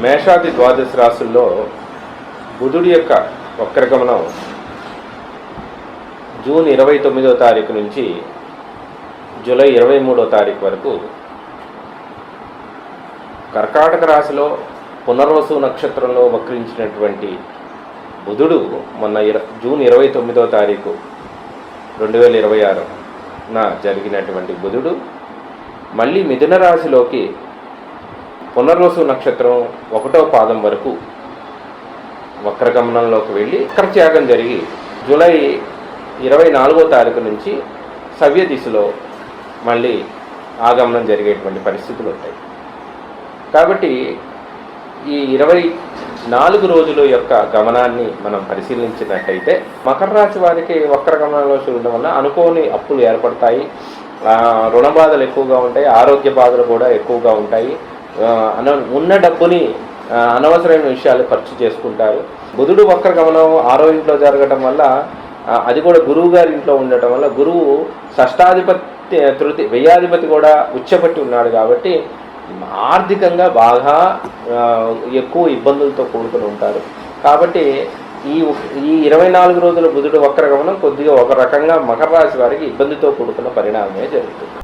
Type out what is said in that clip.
మేషాది ద్వాదశ రాశుల్లో బుధుడి యొక్క వక్రగమనం జూన్ 29వ తారీఖు నుంచి జూలై 23వ తారీఖు వరకు కర్కాటక రాశిలో పునర్వసు నక్షత్రంలో వక్రించినటువంటి బుధుడు మొన్న జూన్ 29వ తారీఖు 2026న జరిగినటువంటి బుధుడు మళ్ళీ మిథున రాశిలోకి పునర్వసు నక్షత్రం 1వ పాదం వరకు వక్రగమనంలోకి వెళ్ళి వక్రత్యాగం జరిగి జూలై 24వ తారీఖు నుంచి సవ్య దిశలో మళ్ళీ ఆగమనం జరిగేటువంటి పరిస్థితులు ఉంటాయి. కాబట్టి ఈ 24 రోజుల యొక్క గమనాన్ని మనం పరిశీలించినట్టయితే మకర రాశి వారికి వక్రగమనంలో చూడడం వల్ల అనుకోని అప్పులు ఏర్పడతాయి, రుణ బాధలు ఎక్కువగా ఉంటాయి, ఆరోగ్య బాధలు కూడా ఎక్కువగా ఉంటాయి. ఉన్న డబ్బుని అనవసరమైన విషయాలు ఖర్చు చేసుకుంటారు. బుధుడు వక్రగమనం 6వ ఇంట్లో జరగటం వల్ల, అది కూడా గురువు గారి ఇంట్లో ఉండటం వల్ల, గురువు షష్టాధిపతి వ్యయాధిపతి కూడా ఉచ్చపట్టి ఉన్నాడు కాబట్టి ఆర్థికంగా బాగా ఎక్కువ ఇబ్బందులతో కూడుకుని ఉంటారు. కాబట్టి ఈ 24 రోజుల బుధుడు వక్రగమనం కొద్దిగా ఒక రకంగా మకర రాశి వారికి ఇబ్బందితో కూడుకున్న పరిణామమే జరుగుతుంది.